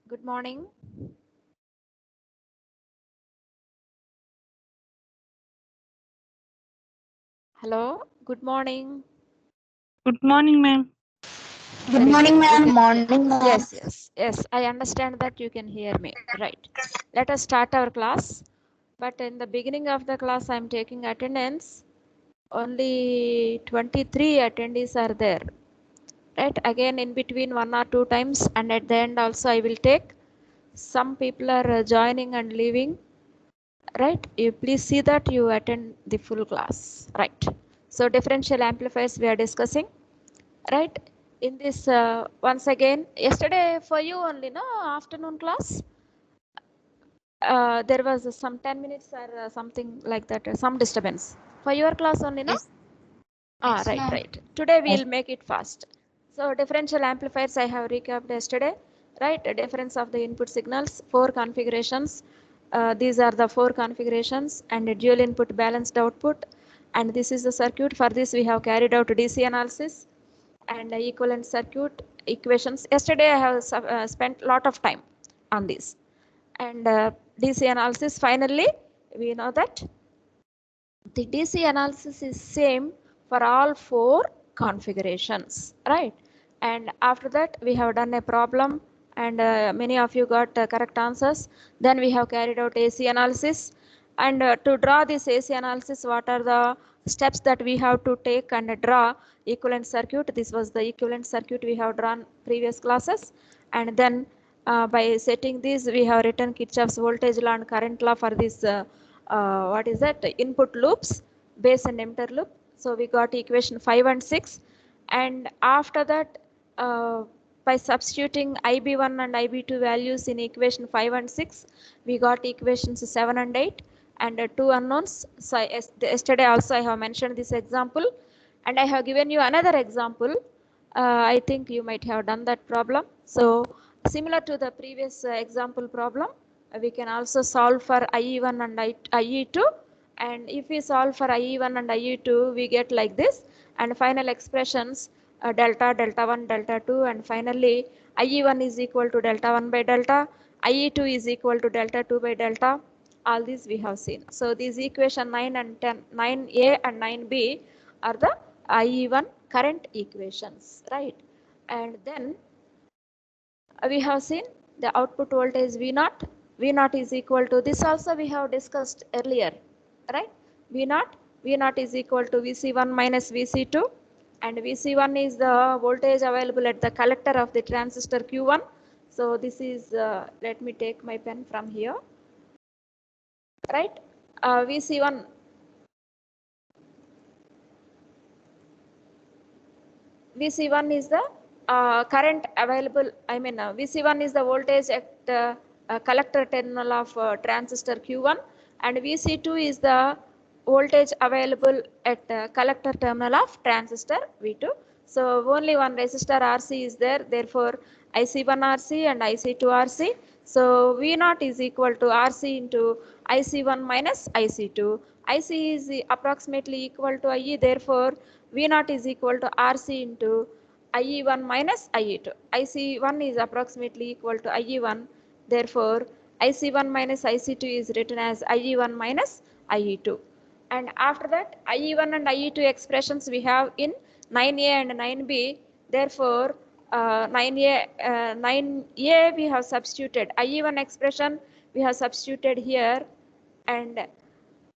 Good morning. Hello. Good morning. Good morning, ma'am. Good Very good. morning, You ma'am. can hear. Morning, ma'am. Yes. I understand that you can hear me. Right. Let us start our class. But in the beginning of the class, I am taking attendance. Only 23 attendees are there. Right. Again, in between one or two times, and at the end also, I will take. Some people are joining and leaving. Right. You please see that you attend the full class. Right. So differential amplifiers we are discussing. Right, in this once again yesterday for you only no afternoon class, there was some 10 minutes or something like that, some disturbance for your class only no. Yes, yes, ma'am. Right, today Yes. we'll make it fast. So differential amplifiers I have recapped yesterday. Right, a difference of the input signals, four configurations. These are the four configurations and a dual input balanced output, and this is the circuit. For this we have carried out DC analysis and equivalent circuit equations. Yesterday I have spent a lot of time on this, and DC analysis. Finally, we know that the DC analysis is same for all four configurations, right? And after that we have done a problem, and many of you got correct answers. Then we have carried out AC analysis, and to draw this AC analysis, what are the steps that we have to take and draw equivalent circuit. This was the equivalent circuit we have drawn previous classes, and then by setting this we have written Kirchhoff's voltage law and current law for this what is that, input loops, base and emitter loop. So we got equation 5 and 6, and after that by substituting IB1 and IB2 values in equation 5 and 6, we got equations 7 and 8, and two unknowns. So yesterday also I have mentioned this example, and I have given you another example. I think you might have done that problem. So similar to the previous example problem, we can also solve for IE1 and IE2, and if we solve for IE1 and IE2 we get like this, and final expressions delta, delta 1, delta 2, and finally IE1 is equal to delta 1 by delta, IE2 is equal to delta 2 by delta. All these we have seen. So these equation 9 and 10, 9a and 9b are the IE1 current equations, right? And then we have seen the output voltage V naught. V naught is equal to this also we have discussed earlier, right? V naught is equal to Vc1 minus Vc2, and Vc1 is the voltage available at the collector of the transistor Q1. So this is let me take my pen from here, right? Vc1, Vc1 is the current available, I mean Vc1 is the voltage at collector terminal of transistor Q1, and Vc2 is the voltage available at collector terminal of transistor V2. So only one resistor RC is there, therefore IC1 RC and IC2 RC. So V0 is equal to RC into IC1 minus IC2. IC is approximately equal to IE, therefore V0 is equal to RC into IE1 minus IE2. IC1 is approximately equal to IE1, therefore IC1 minus IC2 is written as IE1 minus IE2. And after that IE1 and IE2 expressions we have in 9a and 9b, therefore 9a we have substituted IE1 expression, we have substituted here, and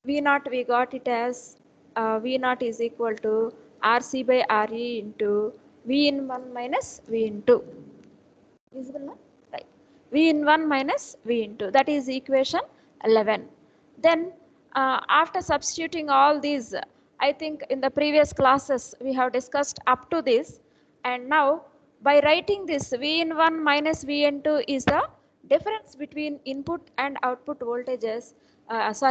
V naught we got it as V naught is equal to RC by RE into V in 1 minus V in 2. Visible now? Right. V in 1 minus V in 2. That is equation 11. Then after substituting all these, I think in the previous classes we have discussed up to this, and now by writing this V in 1 minus V in 2 is the difference between input and output voltages,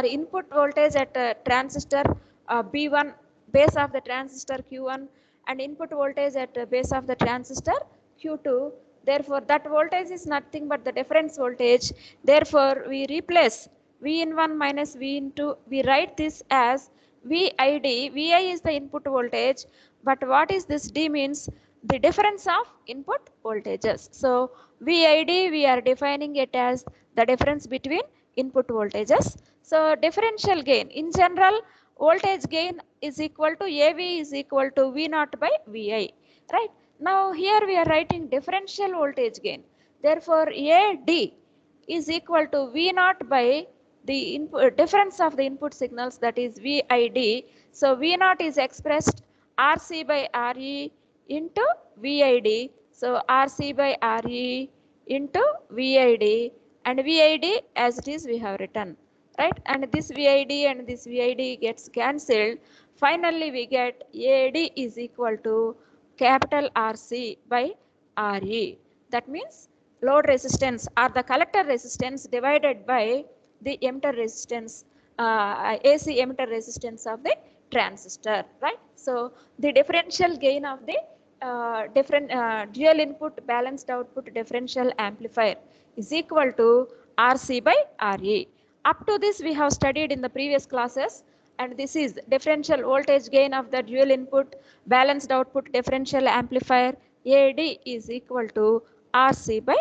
input voltage at transistor B1, base of the transistor Q1, and input voltage at base of the transistor Q2. Therefore that voltage is nothing but the difference voltage. Therefore we replace V in 1 minus V in 2, we write this as VID. VI is the input voltage, but what is this D means? the difference of input voltages. So VID, we are defining it as the difference between input voltages. So differential gain, in general, voltage gain is equal to AV is equal to V naught by VI, right? Now here we are writing differential voltage gain. Therefore AD is equal to V naught by the input, difference of the input signals, that is VID. So V naught is expressed RC by RE into VID. So RC by RE into VID, and VID as it is we have written, right? And this VID and this VID gets cancelled. Finally we get AD is equal to capital RC by RE. That means load resistance or the collector resistance divided by the emitter resistance, AC emitter resistance of the transistor, right? So the differential gain of the dual input balanced output differential amplifier is equal to RC by RE. Up to this we have studied in the previous classes, and this is differential voltage gain of the dual input balanced output differential amplifier. AD is equal to RC by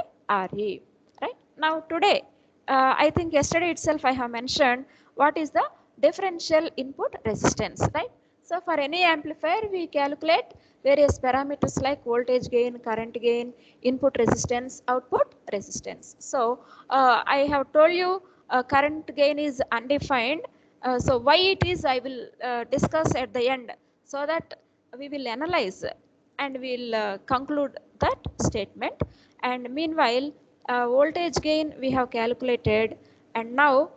RE, right? Now today, I think yesterday itself I have mentioned what is the differential input resistance, right? So for any amplifier we calculate various parameters like voltage gain, current gain, input resistance, output resistance. So I have told you current gain is undefined. So why it is I will discuss at the end, so that we will analyze and we will conclude that statement. And meanwhile, voltage gain we have calculated, and now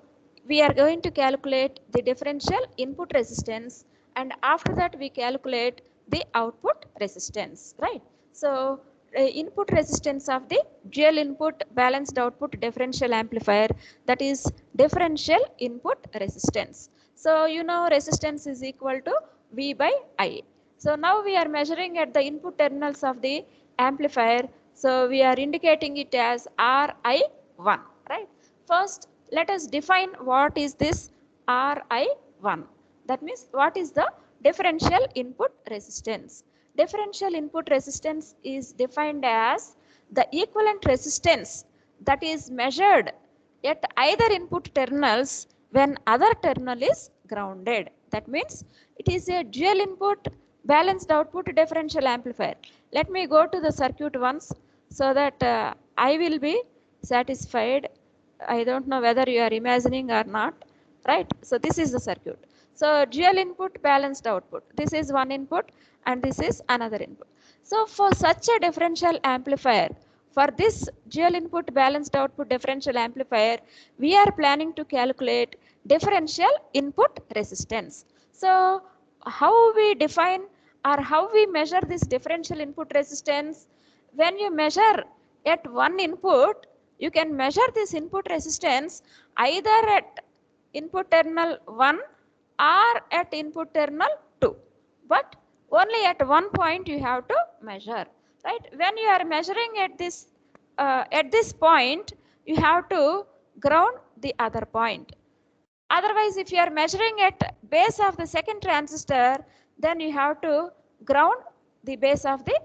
we are going to calculate the differential input resistance, and after that we calculate the output resistance, right? So input resistance of the dual input balanced output differential amplifier, that is differential input resistance. So you know resistance is equal to V by I. So now we are measuring at the input terminals of the amplifier. So we are indicating it as RI1, right? First, let us define what is this RI1. That means what is the differential input resistance. Differential input resistance is defined as the equivalent resistance that is measured at either input terminals when other terminal is grounded. That means it is a dual input balanced output differential amplifier. Let me go to the circuit once, so that I will be satisfied. I don't know whether you are imagining or not, right? So this is the circuit. So dual input balanced output, this is one input and this is another input. So for such a differential amplifier, for this dual input balanced output differential amplifier, we are planning to calculate differential input resistance. So how we define or how we measure this differential input resistance? When you measure at one input, you can measure this input resistance either at input terminal 1 or at input terminal 2, but only at one point you have to measure, right? When you are measuring at this point, you have to ground the other point. Otherwise, if you are measuring at base of the second transistor, then you have to ground the base of the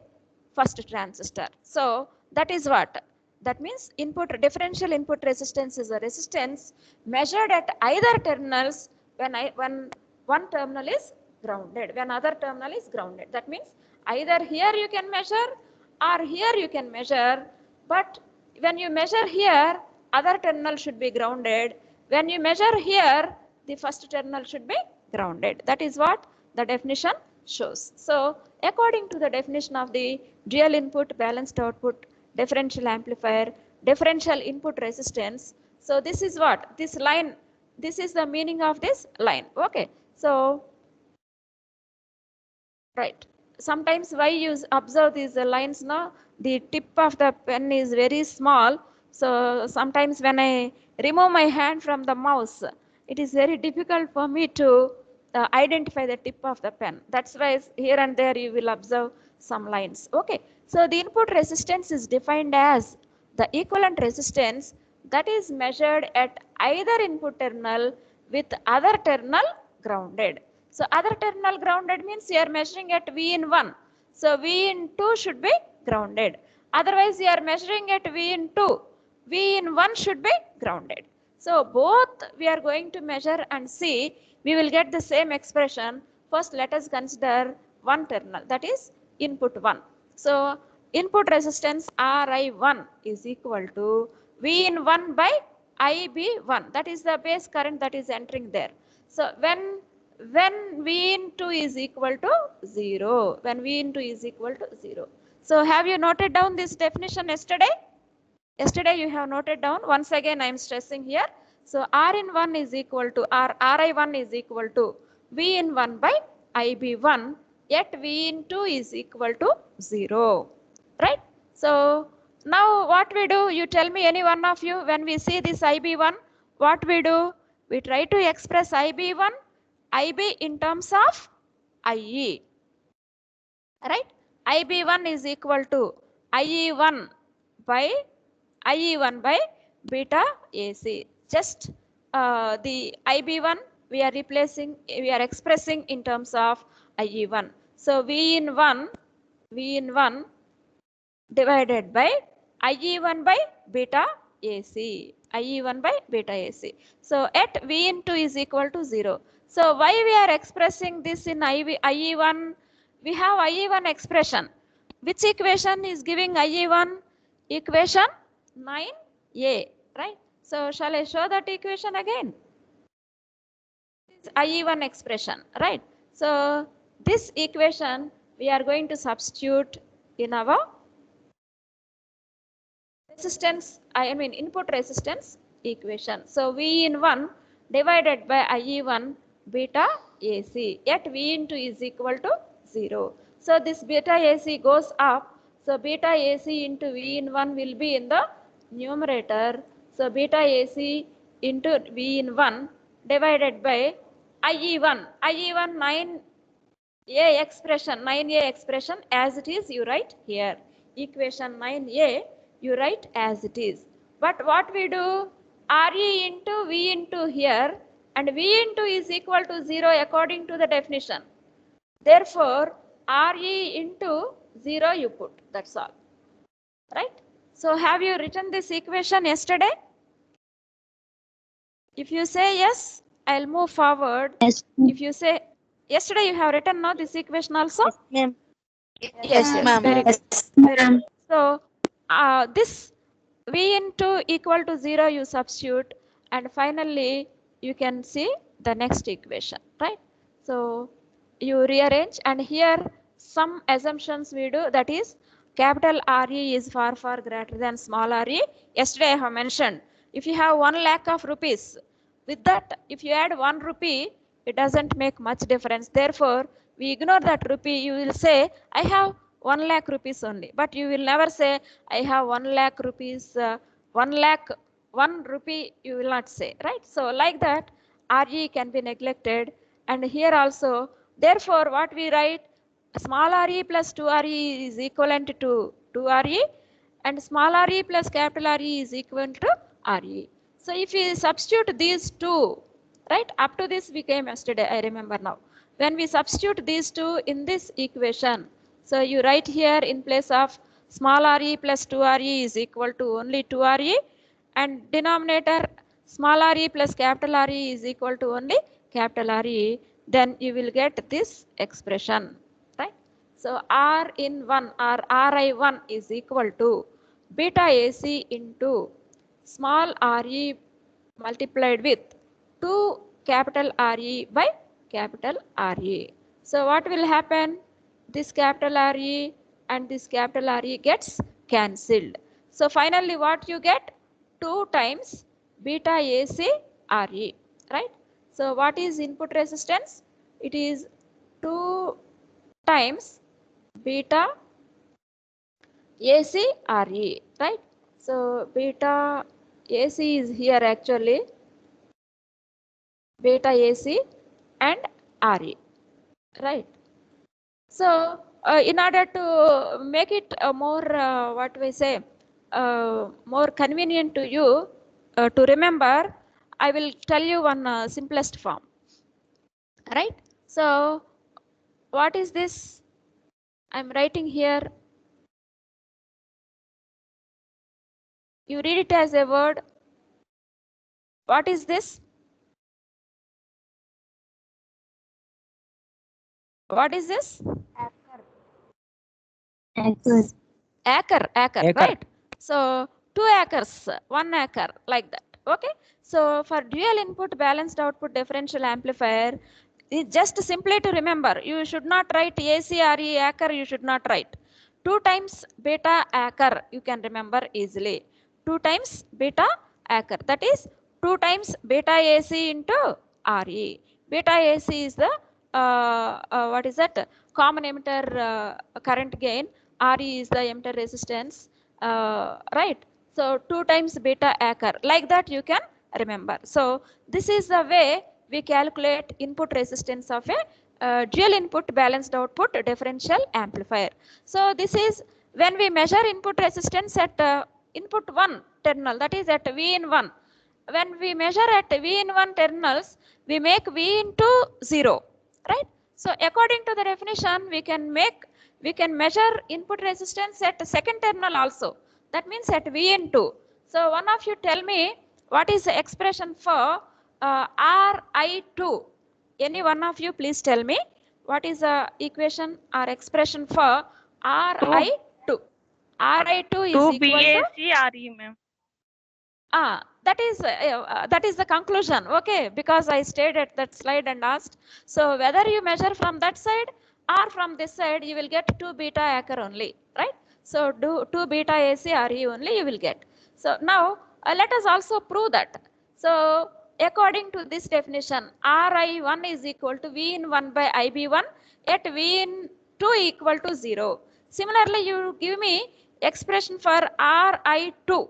first transistor. So that is what? That means input differential input resistance is a resistance measured at either terminals when one terminal is grounded, when other terminal is grounded. That means either here you can measure or here you can measure, but when you measure here, other terminal should be grounded. When you measure here, the first terminal should be grounded. That is what the definition shows. So according to the definition of the dual input balanced output differential amplifier, differential input resistance. So this is what? This line, this is the meaning of this line. Okay. So, right. Sometimes why you observe these lines now, the tip of the pen is very small. So sometimes when I remove my hand from the mouse, it is very difficult for me to identify the tip of the pen. That's why here and there you will observe some lines. Okay. So the input resistance is defined as the equivalent resistance that is measured at either input terminal with other terminal grounded. So other terminal grounded means you are measuring at V in 1. So V in 2 should be grounded. Otherwise, you are measuring at V in 2. V in 1 should be grounded. So both we are going to measure and see. We will get the same expression. First, let us consider one terminal, that is input 1. So input resistance Ri1 is equal to V in 1 by Ib1. That is the base current that is entering there. So when V into is equal to 0, when V into is equal to 0. So have you noted down this definition yesterday? Yesterday you have noted down. Once again I am stressing here. So R in 1 is equal to Ri1 is equal to V in 1 by Ib1, yet V in 2 is equal to 0. Right? So now what we do, you tell me, any one of you, when we see this Ib1, what we do? We try to express Ib1, Ib in terms of IE. Right? Ib1 is equal to IE1 by beta AC. Just the Ib1 we are expressing in terms of IE1. So V in 1 divided by IE1 by beta AC. IE1 by beta AC. So at V into is equal to 0. So why we are expressing this in IE1? We have IE1 expression. Which equation is giving IE1? Equation 9a, right? So shall I show that equation again? This IE1 expression, right? So this equation we are going to substitute in our resistance, input resistance equation. So V in 1 divided by IE1 beta AC, yet V into is equal to 0. So this beta AC goes up. So beta AC into V in 1 will be in the numerator. So beta AC into V in 1 divided by IE1 9A expression as it is you write here. Equation 9A you write as it is. But what we do? RE into V into here, and V into is equal to 0 according to the definition. Therefore, RE into 0 you put. That's all. Right? So have you written this equation yesterday? If you say yes, I'll move forward. Yes. If you say yesterday you have written now this equation also? Yes, ma'am. Yes, ma'am. very good. Yes, ma'am. So this V into equal to 0 you substitute, and finally you can see the next equation, right? So you rearrange, and here some assumptions we do, that is capital RE is far greater than small re. Yesterday I have mentioned, if you have 1 lakh of rupees, with that if you add 1 rupee, it doesn't make much difference. Therefore we ignore that rupee. You will say I have 1 lakh rupees only, but you will never say I have 1 lakh rupees, 1 lakh 1 rupee, you will not say, right? So like that RE can be neglected. And here also, therefore what we write, small re plus 2re is equivalent to 2re, and small re plus capital re is equal to re. So if we substitute these two, right, up to this we came yesterday, I remember now. When we substitute these two in this equation, so you write here in place of small re plus 2re is equal to only 2re, and denominator small re plus capital re is equal to only capital Re, then you will get this expression, right? So R in 1 or Ri1 is equal to beta AC into small re multiplied with 2 capital Re by capital Re. So what will happen? This capital Re and this capital Re gets cancelled. So finally what you get? 2 times beta AC Re, right? So what is input resistance? It is 2 times beta AC Re, right? So beta AC is here actually, beta AC and Re, right? So in order to make it more, what we say, more convenient to you to remember, I will tell you one simplest form, right? So what is this? I'm writing here. You read it as a word. What is this? What is this? Acre, right? So 2 acres, 1 acre, like that. Okay. So for dual input balanced output differential amplifier, just simply to remember, you should not write ACRE acre, you should not write. 2 times beta acre, you can remember easily. 2 times beta acre, that is 2 times beta AC into RE. Beta AC is the what is that? Common emitter current gain. RE is the emitter resistance, right? So 2 times beta acre, like that you can remember. So this is the way we calculate input resistance of a dual input balanced output differential amplifier. So this is when we measure input resistance at input 1 terminal, that is at V in 1. When we measure at V in 1 terminals, we make V into 0, right? So according to the definition, we can measure input resistance at the second terminal also. That means at V in 2. So one of you tell me what is the expression for Ri2. Any one of you please tell me what is the equation or expression for Ri2. Ri2 is 2 equal to BACRE, ma'am. that is the conclusion. Okay, because I stayed at that slide and asked. So whether you measure from that side or from this side, you will get 2 beta acre only, right? So do 2 beta ACRE only you will get. So now let us also prove that. So according to this definition, Ri1 is equal to V in 1 by IB1 at V in 2 equal to 0. Similarly, you give me expression for Ri2.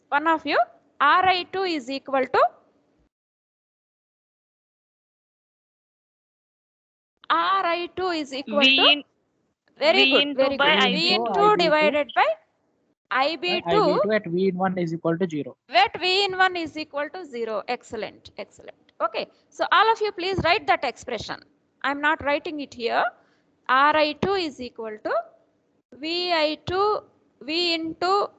One of you, Ri2 is equal to Ri2 is equal to V very good, into very by good. IB2. V in 2 divided by IB2 IB2 at V in 1 is equal to 0. at V in 1 is equal to 0. Excellent, excellent. Okay, so all of you please write that expression. I'm not writing it here. Ri2 is equal to Vi2 V into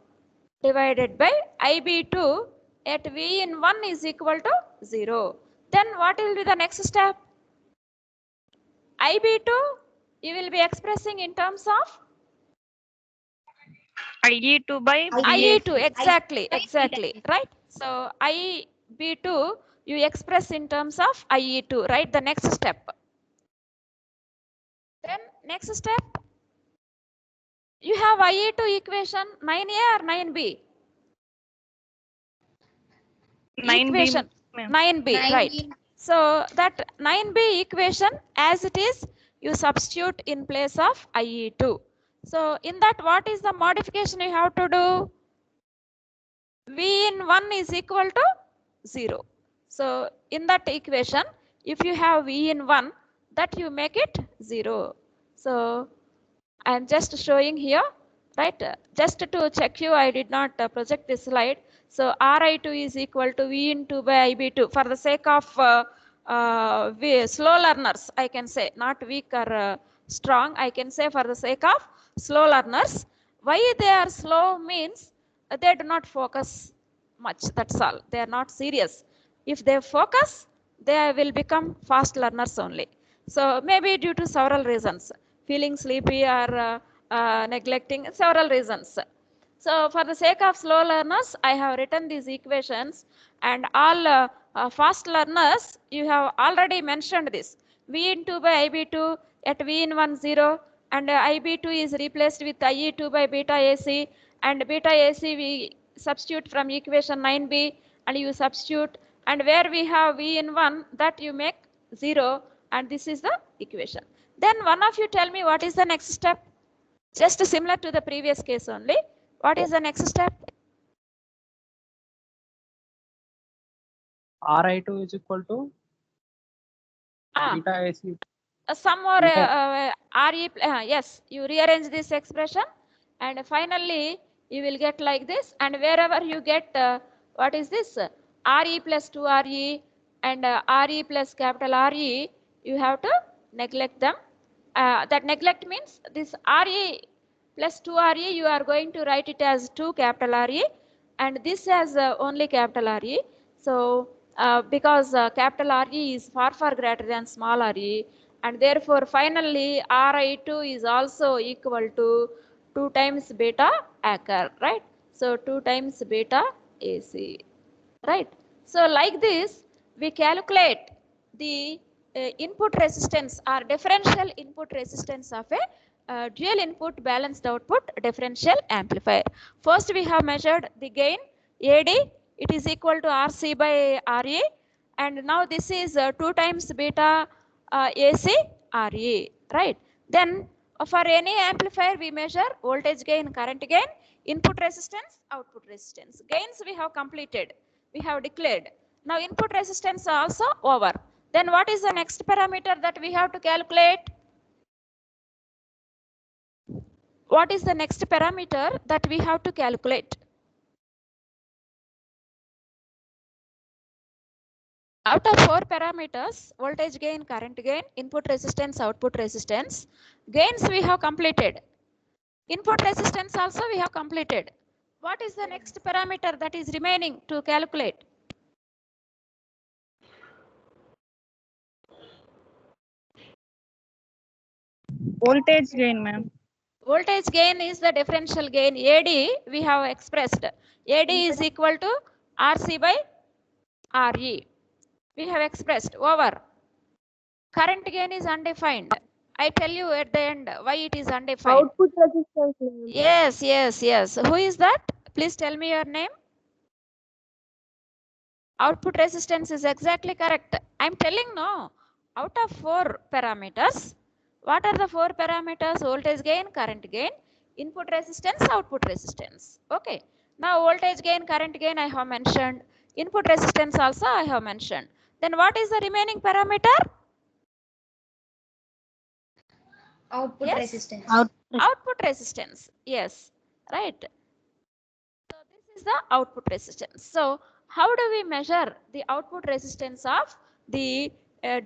divided by IB2 at V in 1 is equal to 0. Then what will be the next step? IB2 you will be expressing in terms of IE2 by IE2, BAC. exactly, right? So IB2 you express in terms of IE2, right? The next step. Then next step, you have IE2 equation 9A or 9B? 9B, Equation ma'am. 9B, right? So that 9B equation as it is, you substitute in place of IE2. So in that, what is the modification you have to do? V in 1 is equal to 0. So in that equation, if you have V in 1, that you make it 0. So I am just showing here, right? Just to check you, I did not project this slide. So Ri2 is equal to V into by IB2. For the sake of slow learners, I can say, not weak or strong, I can say for the sake of slow learners. Why they are slow means they do not focus much, that's all. They are not serious. If they focus, they will become fast learners only. So maybe due to several reasons, feeling sleepy or neglecting, several reasons. So for the sake of slow learners, I have written these equations, and all fast learners, you have already mentioned this. V into by IB2 at V in 1 0, and IB2 is replaced with IE2 by beta AC, and beta AC we substitute from equation 9B, and you substitute, and where we have V in 1, that you make 0, and this is the equation. Then one of you tell me what is the next step? Just similar to the previous case only. What is the next step? Ri2 is equal to Ah, beta AC. some more Beta. RE, yes, you rearrange this expression, and finally you will get like this, and wherever you get, what is this? RE plus 2RE and RE plus capital RE, you have to neglect them that neglect means this RE plus 2RE, you are going to write it as 2 capital RE, and this as only capital RE. So because capital RE is far greater than small RE, and therefore finally RI2 is also equal to 2 times beta acre, right? So 2 times beta AC, right? So like this, we calculate the input resistance or differential input resistance of a dual input balanced output differential amplifier. First we have measured the gain AD, it is equal to RC by RA, and now this is 2 times beta AC RA, right? Then for any amplifier we measure voltage gain, current gain, input resistance, output resistance. Gains we have completed, we have declared. Now input resistance also over. Then what is the next parameter that we have to calculate? What is the next parameter that we have to calculate? Out of 4 parameters, voltage gain, current gain, input resistance, output resistance, gains we have completed. Input resistance also we have completed. What is the next parameter that is remaining to calculate? Voltage gain, ma'am. Voltage gain is the differential gain. AD we have expressed. AD is equal to RC by RE. We have expressed over. Current gain is undefined. I tell you at the end why it is undefined. Output resistance. Yes. Who is that? Please tell me your name. Output resistance is exactly correct. I'm telling no. Out of 4 parameters, what are the 4 parameters? Voltage gain, current gain, input resistance, output resistance. Okay. Now voltage gain, current gain I have mentioned. Input resistance also I have mentioned. Then what is the remaining parameter? Output Yes? resistance. Output resistance. Yes. Right. So this is the output resistance. So how do we measure the output resistance of the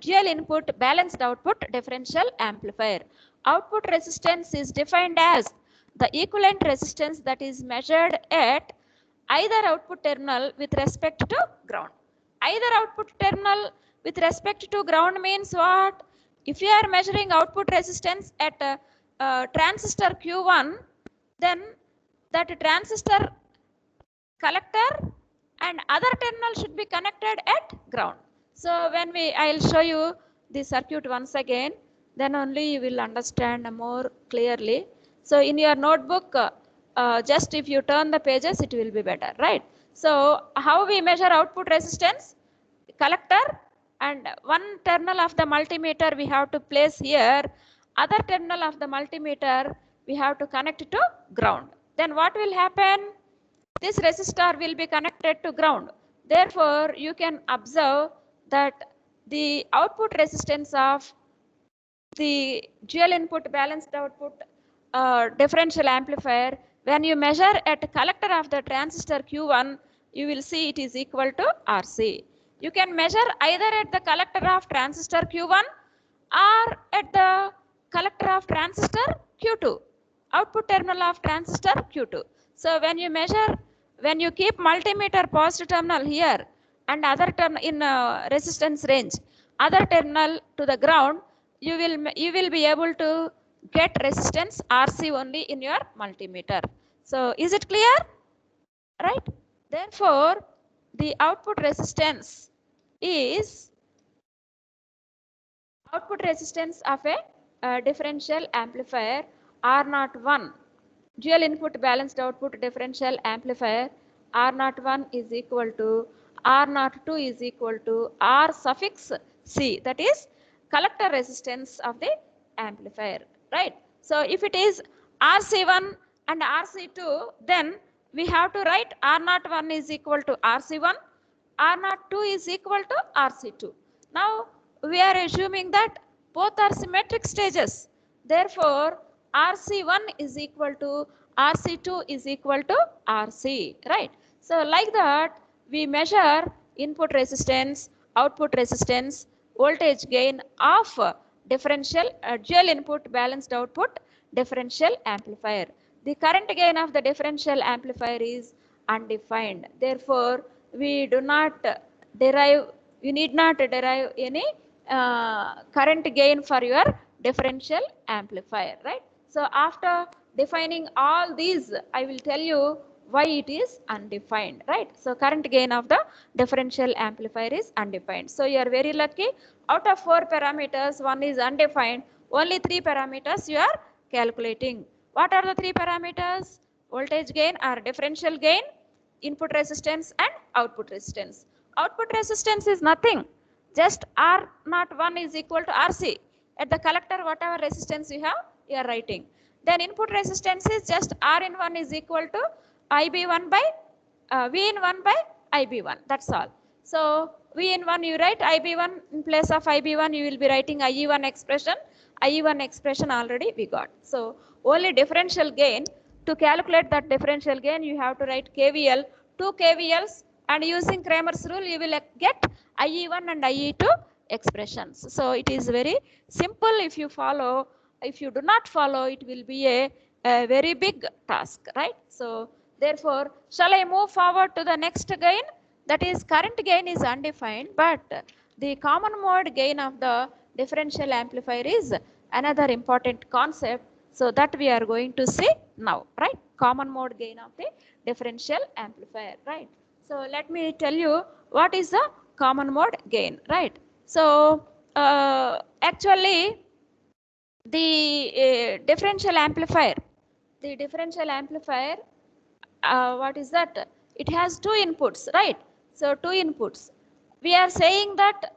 dual input balanced output differential amplifier? Output resistance is defined as the equivalent resistance that is measured at either output terminal with respect to ground. Either output terminal with respect to ground means what? If you are measuring output resistance at transistor Q1, then that transistor collector and other terminal should be connected at ground. So when I'll show you the circuit once again, then only you will understand more clearly. So in your notebook, just if you turn the pages, it will be better, right? So how we measure output resistance? Collector and one terminal of the multimeter we have to place here, other terminal of the multimeter we have to connect to ground. Then what will happen? This resistor will be connected to ground. Therefore, you can observe that the output resistance of the dual input balanced output differential amplifier, when you measure at collector of the transistor Q1, you will see it is equal to RC. You can measure either at the collector of transistor Q1 or at the collector of transistor Q2, output terminal of transistor Q2. So when you measure, when you keep multimeter positive terminal here and other terminal in resistance range, other terminal to the ground, you will be able to get resistance RC only in your multimeter. So is it clear? Right? Therefore, the output resistance is output resistance of a differential amplifier R01, dual input balanced output differential amplifier R01 is equal to R02 is equal to R suffix C, that is collector resistance of the amplifier, right? So if it is RC1 and RC2, then we have to write R01 is equal to RC1, R02 is equal to RC2. Now we are assuming that both are symmetric stages. Therefore, RC1 is equal to RC2 is equal to RC, right? So like that, we measure input resistance, output resistance, voltage gain of dual input balanced output differential amplifier. The current gain of the differential amplifier is undefined. Therefore, we do not derive, you need not derive any current gain for your differential amplifier, right? So after defining all these, I will tell you why it is undefined, right? So current gain of the differential amplifier is undefined. So you are very lucky. Out of 4 parameters, one is undefined. Only 3 parameters you are calculating. What are the 3 parameters? Voltage gain or differential gain, input resistance and output resistance. Output resistance is nothing, just R naught 1 is equal to RC. At the collector, whatever resistance you have, you are writing. Then input resistance is just R in 1 is equal to IB1 by V in 1 by IB1. That's all. So V in 1 you write, IB1 in place of IB1 you will be writing IE1 expression. IE1 expression already we got. So only differential gain, to calculate that differential gain you have to write KVL, 2 KVLs, and using Kramer's rule you will get IE1 and IE2 expressions. So it is very simple if you follow. If you do not follow, it will be a very big task, right? So therefore, shall I move forward to the next gain? That is, current gain is undefined, but the common mode gain of the differential amplifier is another important concept. So that we are going to see now, right? Common mode gain of the differential amplifier, right? So let me tell you what is the common mode gain, right? So actually the differential amplifier, what is that? It has 2 inputs, right? So 2 inputs. We are saying that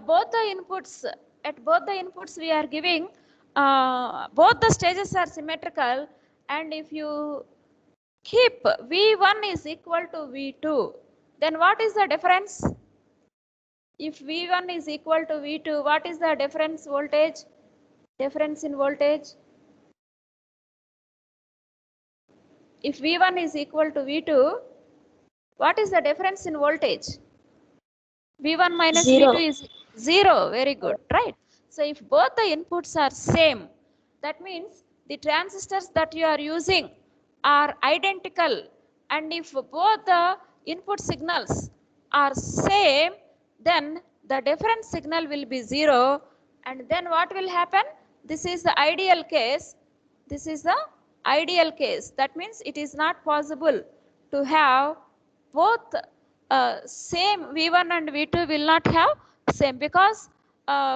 both the inputs, at both the inputs we are giving, both the stages are symmetrical, and if you keep V1 is equal to V2, then what is the difference? If V1 is equal to V2, what is the difference voltage? Difference in voltage? If V1 is equal to V2, what is the difference in voltage? V1 minus Zero. V2 is 0. Very good, right? So if both the inputs are same, that means the transistors that you are using are identical. And if both the input signals are same, then the difference signal will be 0. And then what will happen? This is the ideal case. This is the ideal case. That means it is not possible to have both same V1 and V2 will not have same, because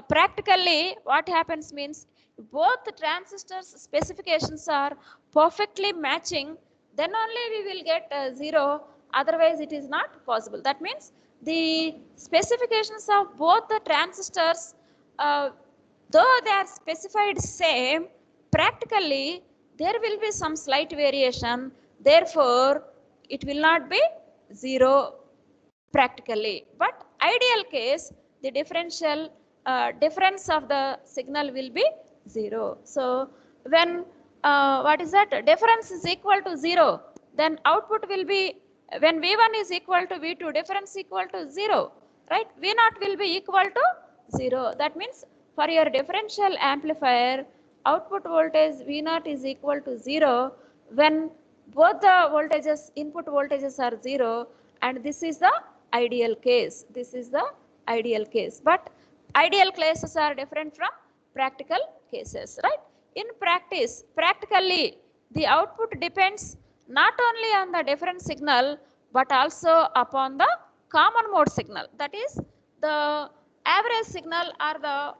practically what happens means both the transistors specifications are perfectly matching, then only we will get 0, otherwise it is not possible. That means the specifications of both the transistors, though they are specified same, practically there will be some slight variation, therefore it will not be 0 practically. But ideal case, the differential difference of the signal will be 0. So when what is that? Difference is equal to 0, then output will be, when V1 is equal to V2, difference equal to 0, right? V0 will be equal to 0. That means for your differential amplifier, output voltage V0 is equal to 0 when both the voltages, input voltages are 0, and this is the ideal case. This is the ideal case. But ideal cases are different from practical cases, right? In practice, practically, the output depends not only on the different signal, but also upon the common mode signal. That is, the average signal or the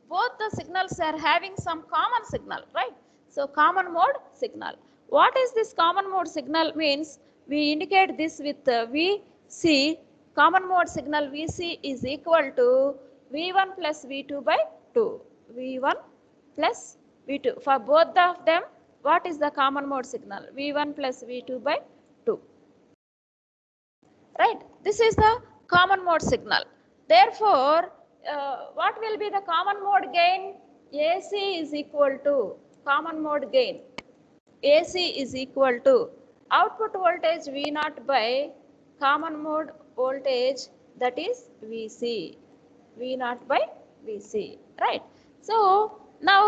both the signals are having some common signal, right? So common mode signal. What is this common mode signal means? We indicate this with VC. Common mode signal VC is equal to V1 plus V2 by 2. V1 plus V2. For both of them, what is the common mode signal? V1 plus V2 by 2. Right? This is the common mode signal. Therefore, what will be the common mode gain? AC is equal to common mode gain. AC is equal to output voltage V0 by common mode voltage, that is VC. V0 by VC, right? So now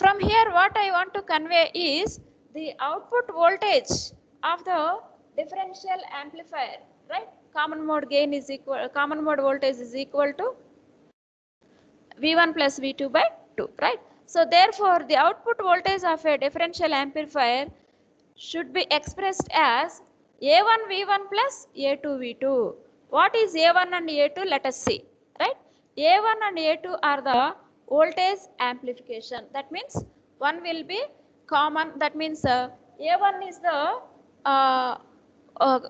from here what I want to convey is the output voltage of the differential amplifier, right? Common mode gain is equal, common mode voltage is equal to V1 plus V2 by 2, right? So therefore the output voltage of a differential amplifier should be expressed as A1 V1 plus A2 V2. What is A1 and A2? Let us see, right? A1 and A2 are the voltage amplification. That means one will be common. That means A1 is the uh,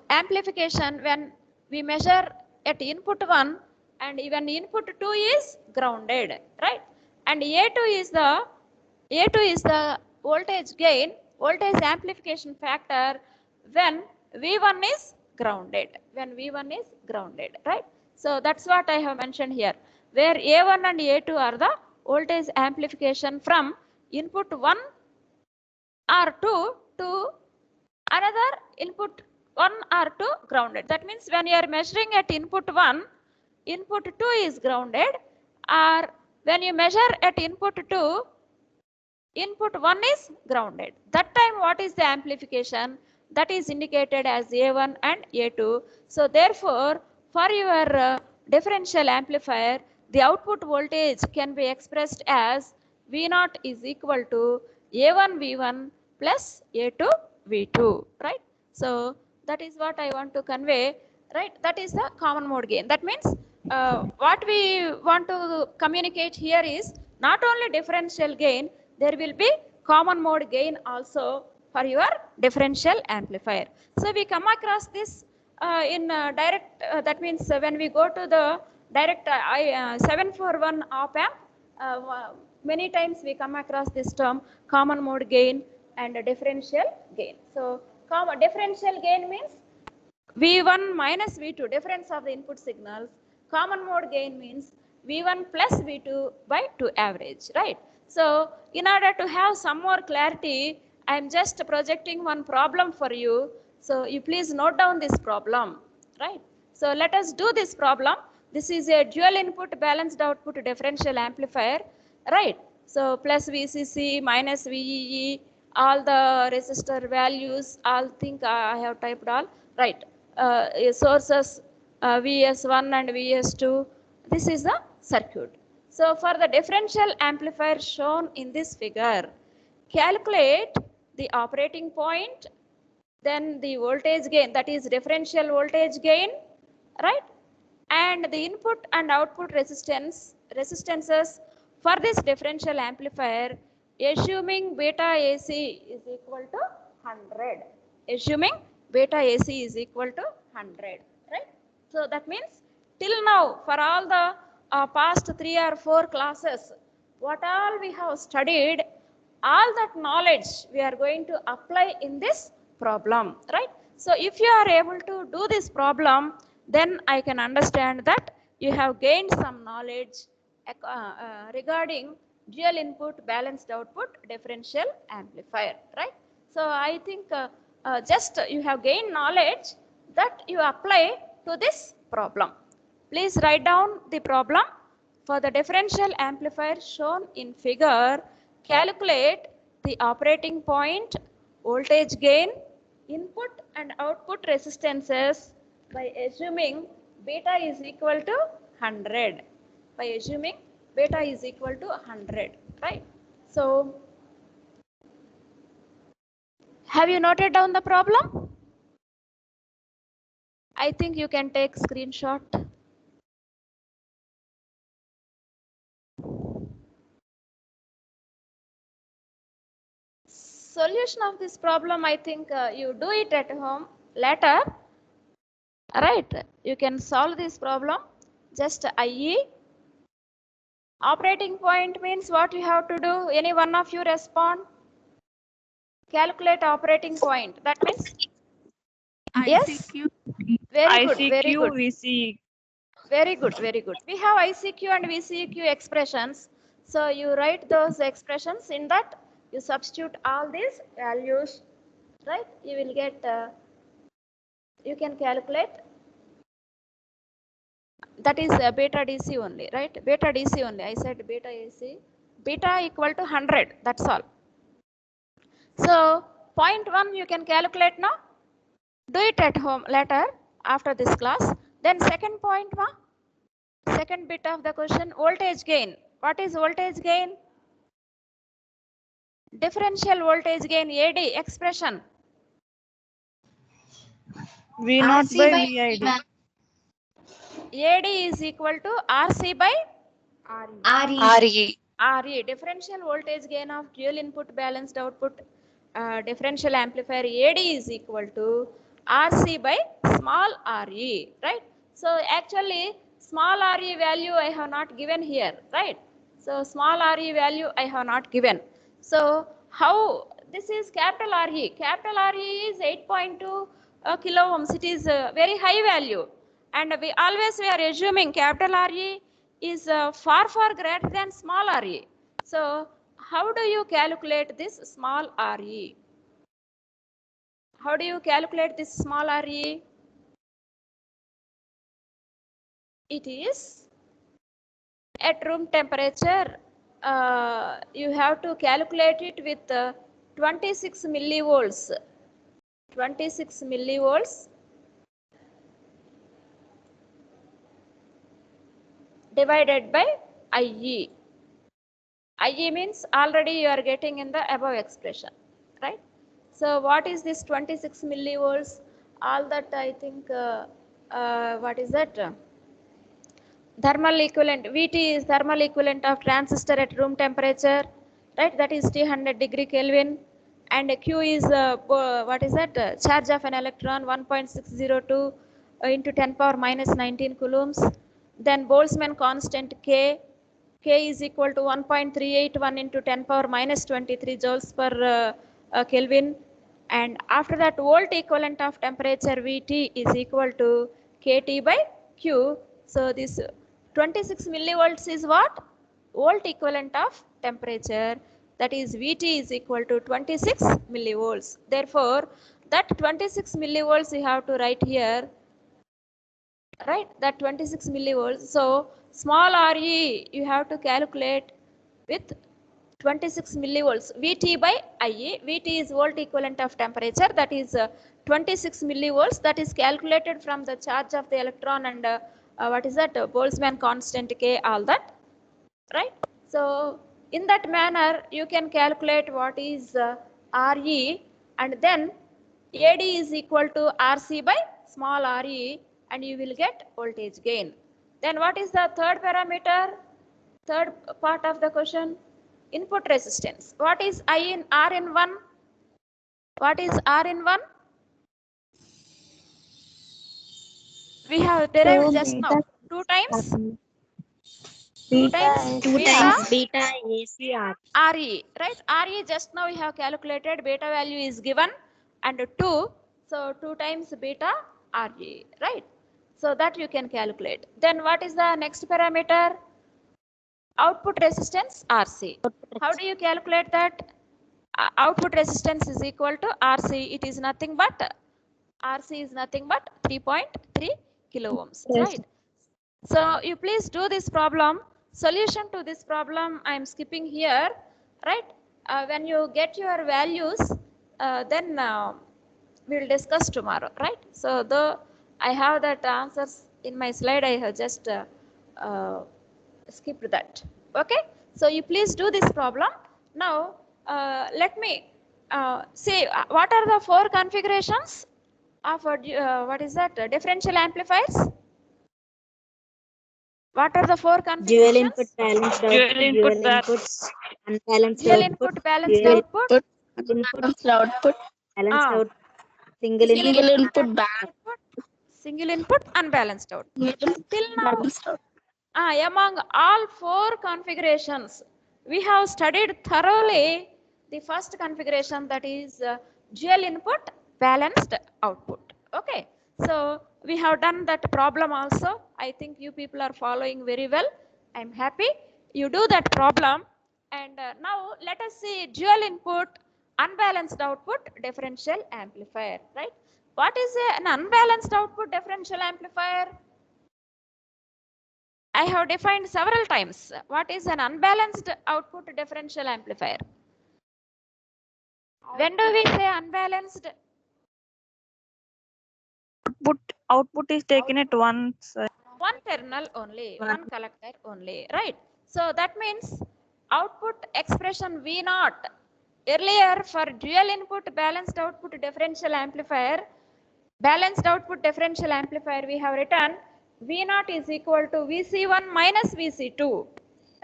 amplification when we measure at input 1 and even input 2 is grounded, right? And A2 is the voltage gain, voltage amplification factor when V1 is grounded, right? So that's what I have mentioned here, where A1 and A2 are the voltage amplification from input 1 or 2 to another input 1 or 2 grounded. That means when you are measuring at input 1, input 2 is grounded, or when you measure at input 2, input 1 is grounded. That time what is the amplification? That is indicated as A1 and A2. So therefore, for your differential amplifier, the output voltage can be expressed as V0 is equal to A1 V1 plus A2 V2, right? So that is what I want to convey, right? That is the common mode gain. That means what we want to communicate here is not only differential gain, there will be common mode gain also for your differential amplifier. So we come across this in direct, that means when we go to the direct 741 op amp, many times we come across this term common mode gain and differential gain. So differential gain means V1 minus V2, difference of the input signals. Common mode gain means V1 plus V2 by 2 average, right? So in order to have some more clarity, I am just projecting one problem for you. So you please note down this problem, right? So let us do this problem. This is a dual input balanced output differential amplifier, right? So plus VCC minus VEE, all the resistor values, all think I have typed all, right? Sources Vs1 and Vs2. This is the circuit. So for the differential amplifier shown in this figure, calculate the operating point, then the voltage gain, that is differential voltage gain, right? And the input and output resistances for this differential amplifier, assuming beta AC is equal to 100. Assuming beta AC is equal to 100, right? So that means till now, for all the past 3 or 4 classes, what all we have studied, all that knowledge we are going to apply in this problem, right? So if you are able to do this problem, then I can understand that you have gained some knowledge regarding dual input balanced output differential amplifier, right? So I think just you have gained knowledge that you apply to this problem. Please write down the problem. For the differential amplifier shown in figure, calculate the operating point, voltage gain, input and output resistances by assuming beta is equal to 100. By assuming beta is equal to 100, right? So, have you noted down the problem? I think you can take screenshot. Solution of this problem, I think you do it at home later, right? You can solve this problem. Just IE. Operating point means what you have to do. Any one of you respond? Calculate operating point. That means yes. Very good. Very ICQ, good. VC. Very good. Very good. We have ICQ and VCQ expressions. So you write those expressions. In that you substitute all these values, right? You will get. You can calculate that is beta DC only, right? Beta DC only. I said beta AC. Beta equal to 100. That's all. So 0.1 you can calculate now. Do it at home later after this class. Then second point, second bit of the question, voltage gain. What is voltage gain? Differential voltage gain, AD expression. V naught RC by by VID. ma'am. AD is equal to RC by RE. RE. Differential voltage gain of dual input balanced output differential amplifier AD is equal to RC by small RE, right? So actually small RE value I have not given here, right? So small RE value I have not given. So how this is capital RE? Capital RE is 8.2 kilo ohms. It is a very high value, and we are assuming capital RE is far greater than small RE. So how do you calculate this small RE? How do you calculate this small RE? It is at room temperature. You have to calculate it with 26 millivolts. 26 millivolts divided by IE. IE means already you are getting in the above expression, right? So what is this 26 millivolts? All that I think, what is that? Thermal equivalent. VT is thermal equivalent of transistor at room temperature, right? That is T100 Kelvin. And Q is, what is that? Charge of an electron 1.602 into 10 power minus 19 coulombs. Then Boltzmann constant K. K is equal to 1.381 into 10 power minus 23 joules per Kelvin. And after that, volt equivalent of temperature Vt is equal to Kt by Q. So this 26 millivolts is what? Volt equivalent of temperature. That is Vt is equal to 26 millivolts. Therefore, that 26 millivolts you have to write here, right? That 26 millivolts. So small Re you have to calculate with 26 millivolts. Vt by Ia. Vt is volt equivalent of temperature. That is 26 millivolts. That is calculated from the charge of the electron and what is that? Boltzmann constant K. All that, right? So in that manner you can calculate what is Re, and then AD is equal to RC by small Re, and you will get voltage gain. Then what is the third parameter? Third part of the question, input resistance. What is I in R in 1? What is R in 1? We have derived just now. 2 times? 2 times Two beta times beta ACR. Re, right? Re just now we have calculated, beta value is given, and 2. So 2 times beta Re, right? So that you can calculate. Then what is the next parameter? Output resistance RC. How do you calculate that? Output resistance is equal to RC. It is nothing but RC is nothing but 3.3 kilo ohms, Yes. right? So you please do this problem. Solution to this problem I am skipping here, right? When you get your values, then we will discuss tomorrow, right? So though I have that answers in my slide, I have just uh, skipped that. Okay, so you please do this problem. Now let me say what are the 4 configurations of what is that, differential amplifiers? What are the 4 Dual input configurations? balanced Dual output, input dual balance. inputs, unbalanced Dual output, input balanced dual output, Balanced output. balanced ah, out, single single input, input output, single input, unbalanced output. Till now, among all 4 configurations, we have studied thoroughly the first configuration, that is dual input balanced output. Okay, so we have done that problem also. I think you people are following very well. I'm happy you do that problem. And now let us see dual input unbalanced output differential amplifier, right? What is an unbalanced output differential amplifier? I have defined several times what is an unbalanced output differential amplifier. When do we say unbalanced? Output is taken at once. One terminal only, one collector only, right? So that means output expression V naught. Earlier for dual input balanced output differential amplifier, we have written V naught is equal to Vc1 minus Vc2,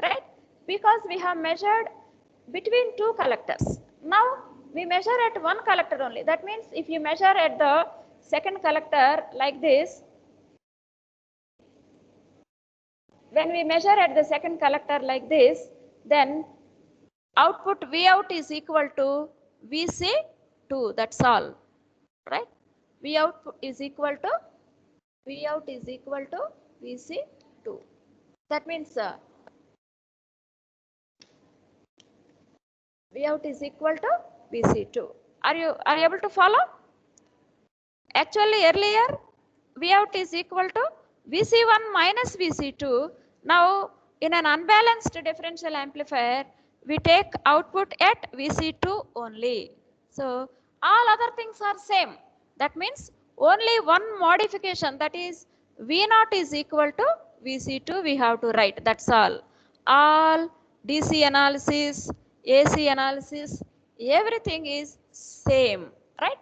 right? Because we have measured between two collectors. Now we measure at one collector only. That means if you measure at the second collector like this, when we measure at the second collector like this, then output V out is equal to Vc2. That's all, right? V out is equal to Vc2. That means V out is equal to Vc2. Are you able to follow? Actually, earlier V out is equal to Vc1 minus Vc2. Now, in an unbalanced differential amplifier, we take output at Vc2 only. So, all other things are same. That means only one modification, that is V0 is equal to Vc2 we have to write. That's all. All DC analysis, AC analysis, everything is same, right?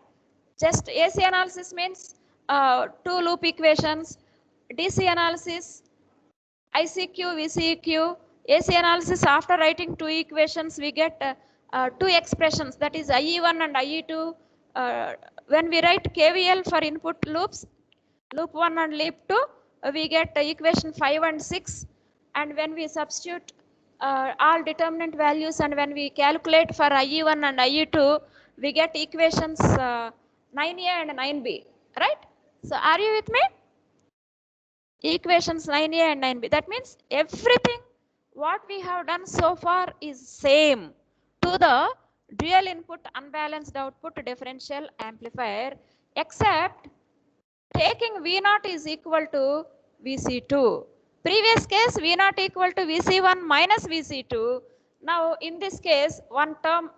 Just AC analysis means two loop equations. DC analysis, ICQ, VCQ. AC analysis, after writing two equations, we get two expressions, that is IE1 and IE2. When we write KVL for input loops, loop 1 and loop 2, we get equation 5 and 6. And when we substitute all determinant values and when we calculate for IE1 and IE2, we get equations 9A and 9B, right? So are you with me? Equations 9A and 9B. That means everything what we have done so far is same to the dual input unbalanced output differential amplifier, except taking V naught is equal to Vc2. Previous case V naught equal to Vc1 minus Vc2. Now in this case one term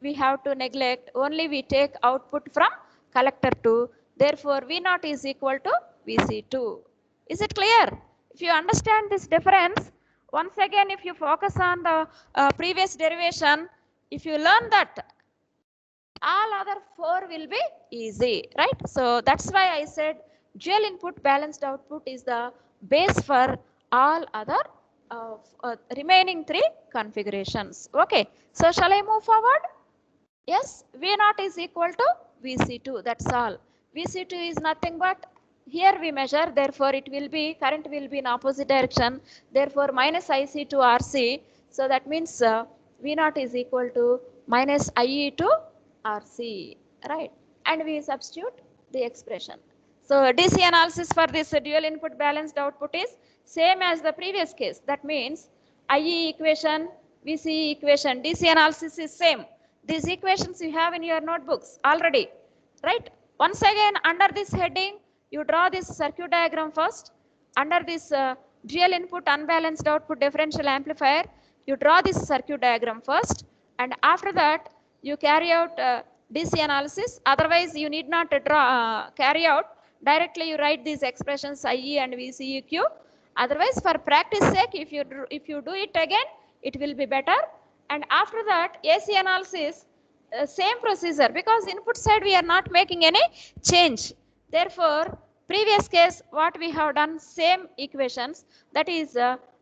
we have to neglect, only we take output from collector 2. Therefore V naught is equal to Vc2. Is it clear? If you understand this difference, once again if you focus on the previous derivation, if you learn that, all other four will be easy, right? So that's why I said dual input balanced output is the base for all other remaining three configurations. Okay, so shall I move forward? Yes, V naught is equal to Vc2, that's all. Vc2 is nothing but, here we measure, therefore it will be, current will be in opposite direction, therefore minus IC to RC. So that means V naught is equal to minus IE to RC, right? And we substitute the expression. So DC analysis for this dual input balanced output is same as the previous case. That means IE equation, VC equation, DC analysis is same. These equations you have in your notebooks already, right? Once again, under this heading, you draw this circuit diagram first. Under this dual input unbalanced output differential amplifier, you draw this circuit diagram first, and after that you carry out DC analysis. Otherwise you need not carry out, directly you write these expressions IE and VCEQ. Otherwise, for practice sake, if you do it again, it will be better. And after that AC analysis, same procedure, because input side we are not making any change. Therefore previous case what we have done, same equations, that is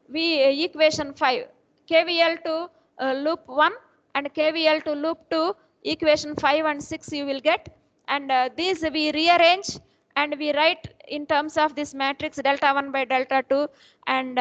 equation 5, KVL to loop 1 and KVL to loop 2, equation 5 and 6 you will get. And these we rearrange and we write in terms of this matrix delta 1 by delta 2 and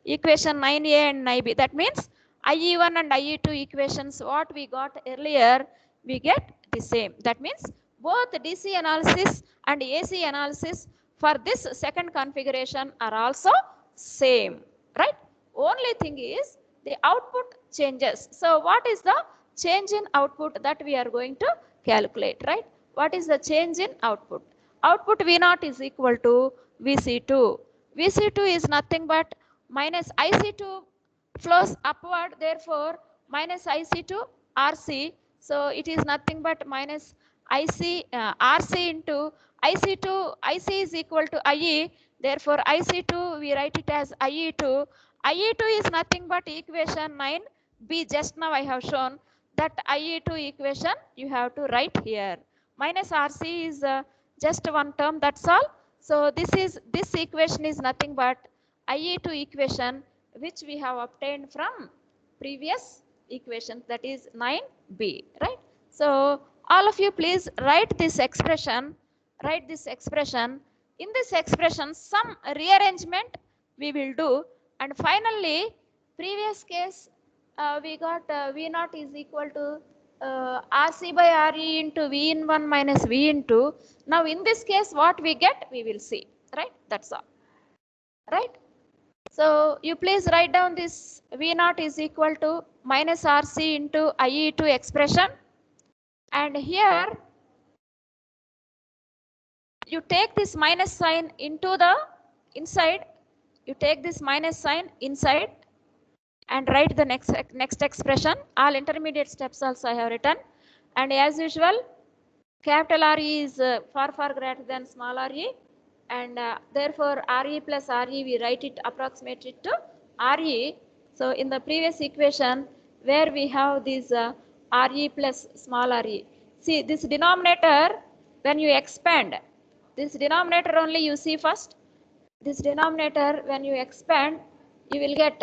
equation 9A and 9B. That means IE1 and IE2 equations what we got earlier, we get the same. That means both DC analysis and AC analysis for this second configuration are also same, right? Only thing is the output changes. So what is the change in output that we are going to calculate, right? What is the change in output? Output V0 is equal to Vc2. Vc2 is nothing but minus IC2 flows upward, therefore minus IC to RC. So it is nothing but minus RC into IC2. IC is equal to IE, therefore IC2 we write it as IE2. IE2 is nothing but equation 9b. Just now I have shown that IE2 equation you have to write here. Minus RC is just one term, that's all. So this equation is nothing but IE2 equation which we have obtained from previous equation, that is 9b, right? So all of you please write this expression, In this expression some rearrangement we will do, and finally previous case we got V naught is equal to RC by RE into V in 1 minus V in 2. Now in this case what we get we will see, right? That's all, right? So you please write down this V naught is equal to minus RC into IE2 expression, and here you take this minus sign into the inside, and write the next expression. All intermediate steps also I have written, and as usual capital RE is far greater than small re, and therefore RE plus RE we write it, approximate it to RE. So in the previous equation where we have this RE plus small re, see this denominator when you expand, this denominator only you see first. This denominator when you expand you will get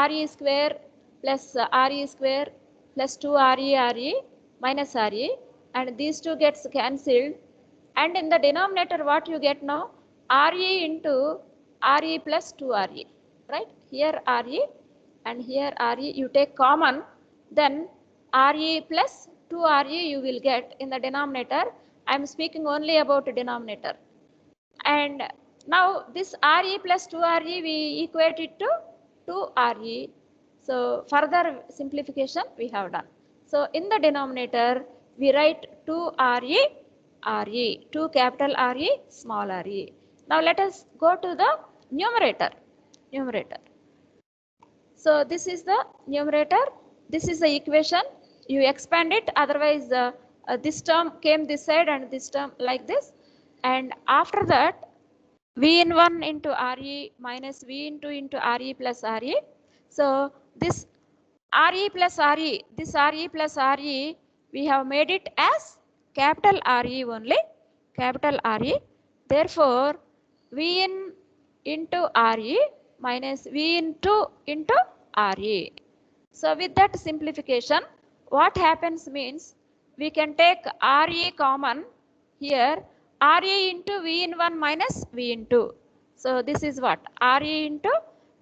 RE square plus RE square plus 2 RE minus RE, and these two gets cancelled, and in the denominator what you get now, RE into RE plus 2 RE, right? Here RE and here RE you take common, then RE plus 2 RE you will get in the denominator. I am speaking only about denominator, and now this RE plus 2 RE we equate it to 2 RE. So further simplification we have done. So in the denominator we write 2 RE, 2 capital RE, small re. Now let us go to the numerator. So this is the numerator, this is the equation. You expand it, otherwise this term came this side and this term like this, and after that V in 1 into RE minus V in 2 into RE plus RE. So this RE plus RE, this RE plus RE, we have made it as capital RE only, capital RE. Therefore, V in into RE minus V in 2 into RE. So with that simplification, what happens means we can take RE common here, RE into V in 1 minus V in 2. So this is what? RE into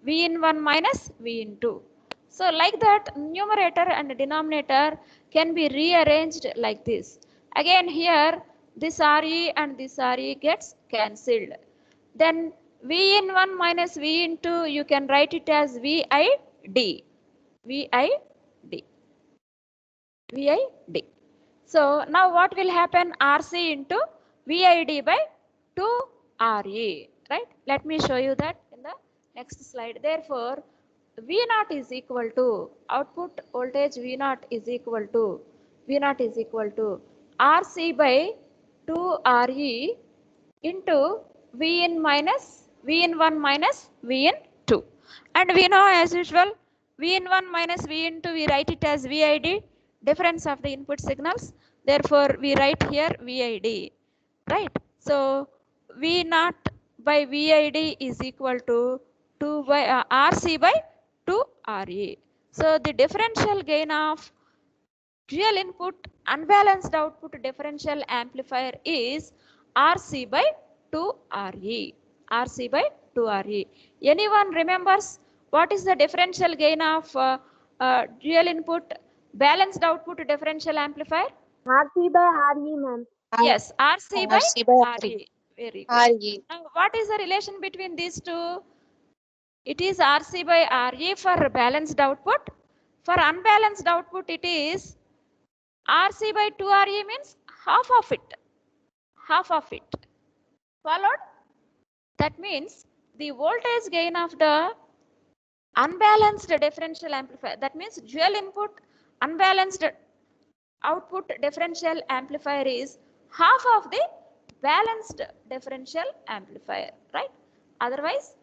V in 1 minus V in 2. So like that numerator and denominator can be rearranged like this. Again here this RE and this RE gets cancelled. Then V in 1 minus V in 2 you can write it as VID. VID. So now what will happen? RC into VID by 2 RE, right? Let me show you that in the next slide. Therefore, V naught is equal to, output voltage V naught is equal to RC by 2 RE into V in 1 minus V in 2. And we know as usual V in 1 minus V in 2 we write it as VID, difference of the input signals. Therefore we write here VID, right? So V naught by VID is equal to 2 by RC by 2 RE. So the differential gain of dual input unbalanced output differential amplifier is RC by 2 RE. RC by 2 RE. Anyone remembers what is the differential gain of dual input balanced output differential amplifier? RC by RE, ma'am. Yes, RC by RC by RE. Very good. RE. Now, what is the relation between these two? It is RC by RE for balanced output. For unbalanced output, it is RC by 2 RE means half of it. Followed? That means the voltage gain of the unbalanced differential amplifier. That means dual input unbalanced output differential amplifier is half of the balanced differential amplifier, right? Otherwise,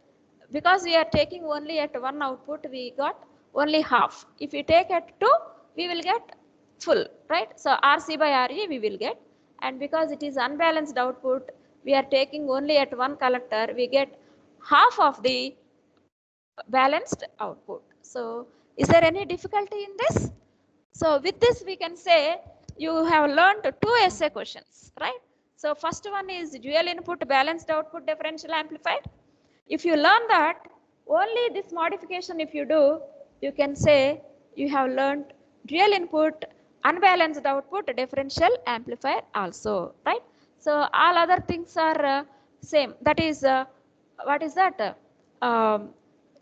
because we are taking only at one output, we got only half. If we take at two, we will get full, right? So RC by RE we will get, and because it is unbalanced output, we are taking only at one collector, we get half of the balanced output. So is there any difficulty in this? So with this we can say you have learned two essay questions, right? So first one is dual input balanced output differential amplifier. If you learn that, only this modification if you do, you can say you have learned dual input unbalanced output differential amplifier also, right? So all other things are same. That is, what is that?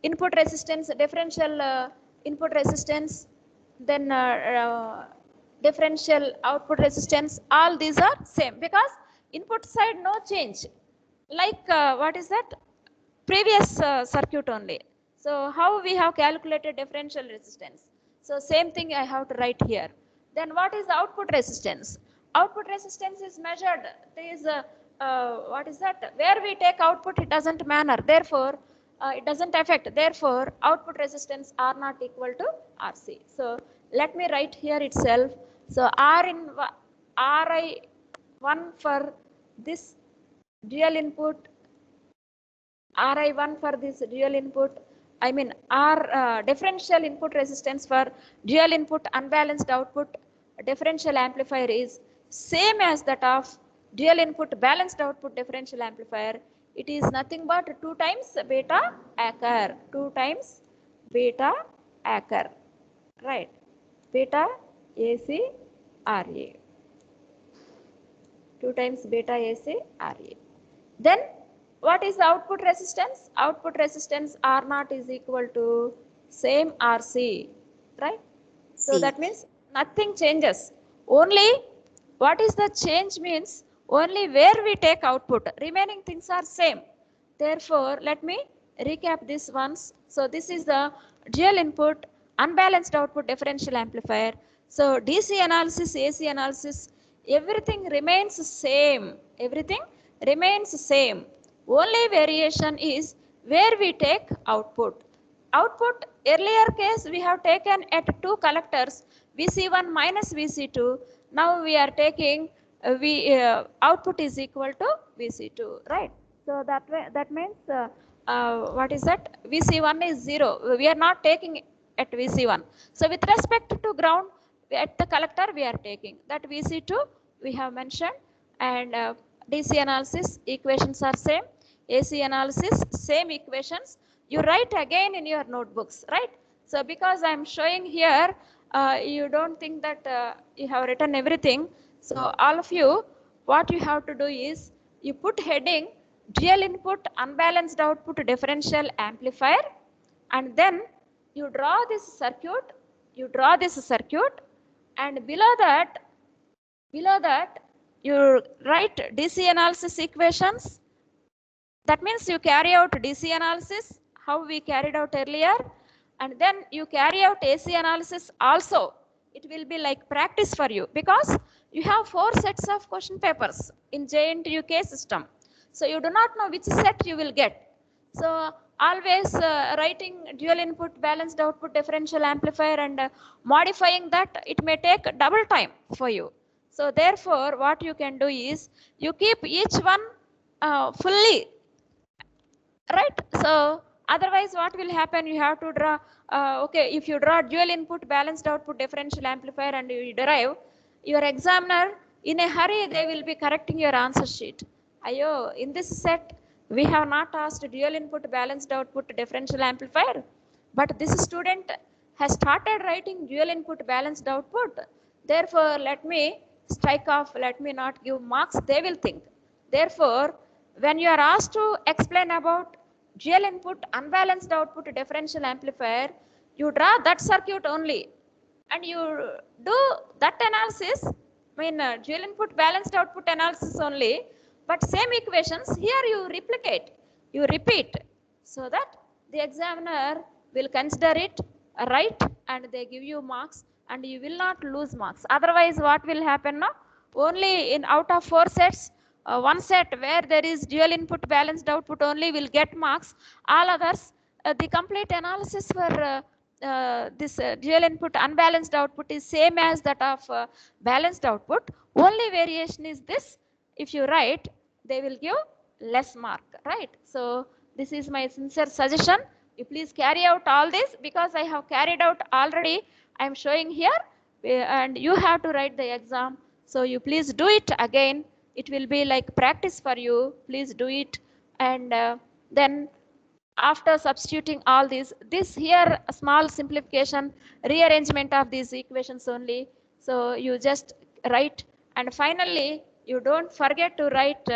Input resistance, differential input resistance, then differential output resistance, all these are same because input side no change. Like what is that? Previous circuit only. So how we have calculated differential resistance? So same thing I have to write here. Then what is the output resistance? Output resistance is measured. There is a what is that? Where we take output, it doesn't matter. Therefore, it doesn't affect. Therefore, output resistance R not equal to RC. So let me write here itself. So RI1 for this dual input, RI1 for this dual input, I mean differential input resistance for dual input unbalanced output differential amplifier is same as that of dual input balanced output differential amplifier. It is nothing but 2 times beta acre, 2 times beta acre, right? Beta AC RA, 2 times beta AC RA. Then what is the output resistance? Output resistance R naught is equal to same RC, right? So that means nothing changes. Only what is the change means only where we take output. Remaining things are same. Therefore, let me recap this once. So this is the dual input unbalanced output differential amplifier. So DC analysis, AC analysis, everything remains same. Everything remains same. Only variation is where we take output. Output earlier case we have taken at two collectors VC1 minus VC2. Now we are taking output is equal to VC2, right? So that way, that means what is that? VC1 is 0. We are not taking at VC1. So with respect to ground, at the collector we are taking that VC2 we have mentioned, and DC analysis equations are same, AC analysis same equations. You write again in your notebooks, right? So because I am showing here, you don't think that you have written everything. So all of you, what you have to do is you put heading dual input unbalanced output differential amplifier, and then you draw this circuit, and below that you write DC analysis equations. That means you carry out DC analysis, how we carried out earlier, and then you carry out AC analysis also. It will be like practice for you because you have 4 sets of question papers in JNTUK system. So you do not know which set you will get. So always writing dual input balanced output differential amplifier and modifying that, it may take double time for you. So therefore what you can do is you keep each one fully, right? So otherwise what will happen, you have to draw okay, if you draw dual input balanced output differential amplifier and you derive, your examiner in a hurry they will be correcting your answer sheet. Ayo, in this set we have not asked dual input balanced output differential amplifier, but this student has started writing dual input balanced output. Therefore let me strike off, let me not give marks, they will think. Therefore when you are asked to explain about dual input unbalanced output differential amplifier, you draw that circuit only and you do that analysis, I mean dual input balanced output analysis only, but same equations here you replicate, you repeat, so that the examiner will consider it right and they give you marks and you will not lose marks. Otherwise, what will happen now? Only in out of 4 sets, one set where there is dual input balanced output only will get marks. All others, the complete analysis for this dual input unbalanced output is same as that of balanced output. Only variation is this: if you write, they will give less mark, right? So this is my sincere suggestion. You please carry out all this, because I have carried out already. I am showing here, and you have to write the exam. So you please do it again. It will be like practice for you. Please do it, and then after substituting all these, this here a small simplification, rearrangement of these equations only. So you just write, and finally you don't forget to write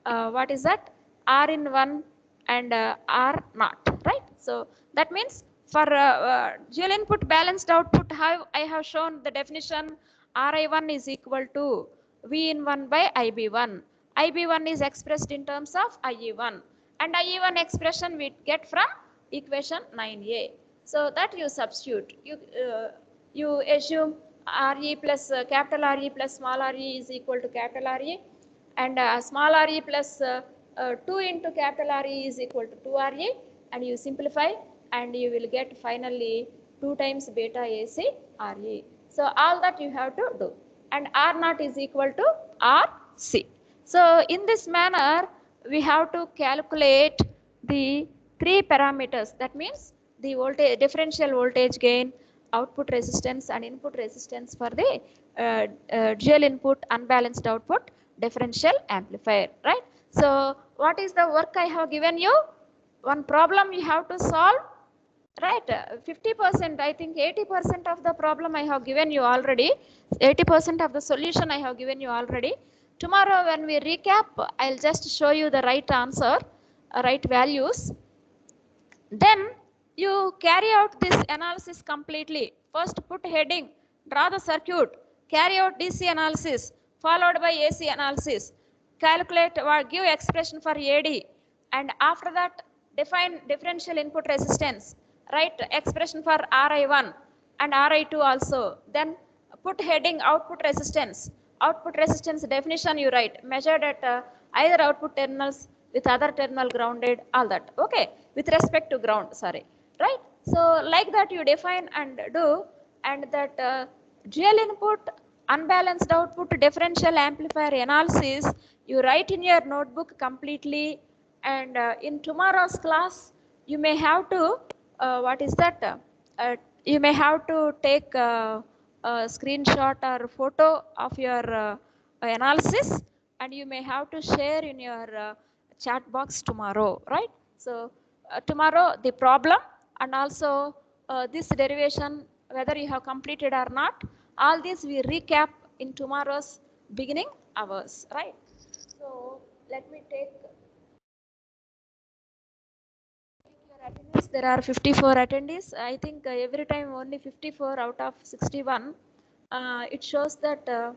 what is that, r in 1 and r not, right? So that means for dual input balanced output, how I have shown the definition: ri1 is equal to v in 1 by ib1. ib1 is expressed in terms of ie1, and ie1 expression we get from equation 9a. So that you substitute. You assume re plus capital Re plus small re is equal to capital Re, and small re plus 2 into capital Re is equal to 2Re, and you simplify and you will get finally 2 times beta AC Re. So all that you have to do, and R naught is equal to Rc. So in this manner we have to calculate the 3 parameters. That means the voltage, differential voltage gain, output resistance and input resistance for the dual input unbalanced output differential amplifier, right? So what is the work I have given you? One problem you have to solve, right? 50%, I think 80% of the problem I have given you already. 80% of the solution I have given you already. Tomorrow when we recap, I'll just show you the right answer, right values. Then you carry out this analysis completely. First put heading, draw the circuit, carry out DC analysis, followed by AC analysis, calculate or give expression for AD, and after that define differential input resistance, write expression for RI1 and RI2 also. Then put heading output resistance. Output resistance definition you write, measured at either output terminals with other terminal grounded, all that. Okay, with respect to ground, sorry, right? So like that you define and do, and that dual input unbalanced output differential amplifier analysis you write in your notebook completely, and in tomorrow's class you may have to what is that, you may have to take a screenshot or photo of your analysis, and you may have to share in your chat box tomorrow, right? So tomorrow the problem, and also this derivation, whether you have completed or not, all this we recap in tomorrow's beginning hours, right? So let me take your attendance. There are 54 attendees. I think every time only 54 out of 61. It shows that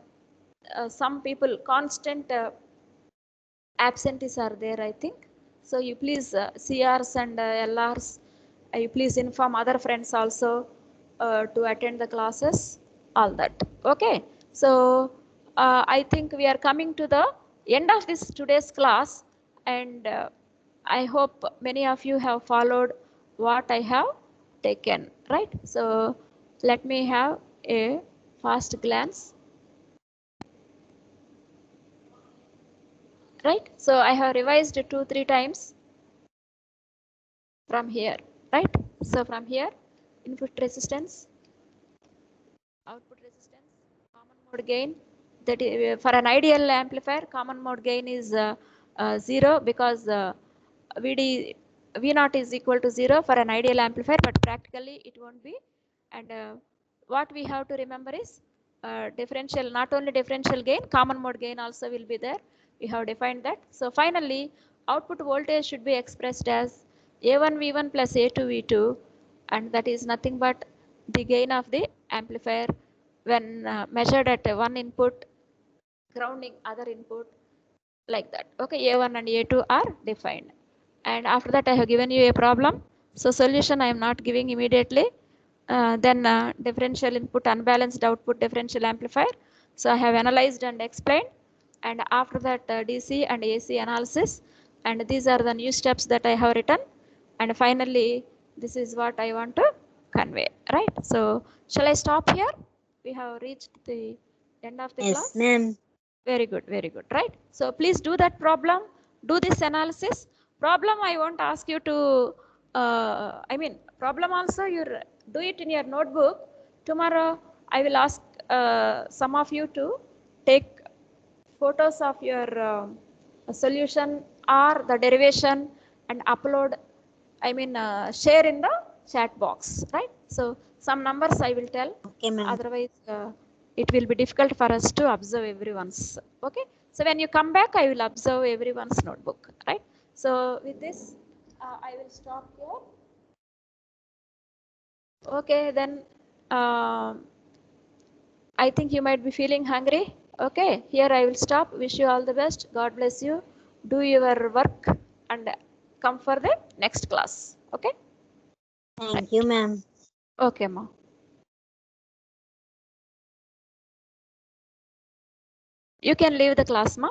some people constant absentees are there, I think. So you please CRs and LRs, you please inform other friends also to attend the classes, all that. Okay. So I think we are coming to the end of this today's class, and I hope many of you have followed what I have taken, right? So let me have a fast glance. Right? So I have revised 2-3 times from here, right? So from here, input resistance, output resistance, common mode gain. That is, for an ideal amplifier, common mode gain is 0, because VD V0 is equal to 0 for an ideal amplifier, but practically it won't be. And what we have to remember is differential, not only differential gain, common mode gain also will be there. We have defined that. So finally, output voltage should be expressed as A1 V1 plus A2 V2, and that is nothing but the gain of the amplifier when measured at one input, grounding other input, like that. Okay, A1 and A2 are defined. And after that I have given you a problem. So solution I am not giving immediately. Then differential input, unbalanced output differential amplifier. So I have analyzed and explained. And after that DC and AC analysis. And these are the new steps that I have written. And finally, this is what I want to convey, right? So shall I stop here? We have reached the end of the class. Yes, ma'am. Very good, right? So please do that problem, do this analysis. Problem I won't ask you to, problem also you do it in your notebook. Tomorrow I will ask some of you to take photos of your solution or the derivation and upload, share in the chat box, right? So some numbers I will tell. Okay, ma'am. Otherwise, it will be difficult for us to observe everyone's. Okay. So when you come back, I will observe everyone's notebook, right? So with this, I will stop here. Okay, then I think you might be feeling hungry. Okay, here I will stop. Wish you all the best. God bless you. Do your work and come for the next class. Okay. Thank you, ma'am. Okay, ma. You can leave the class, ma.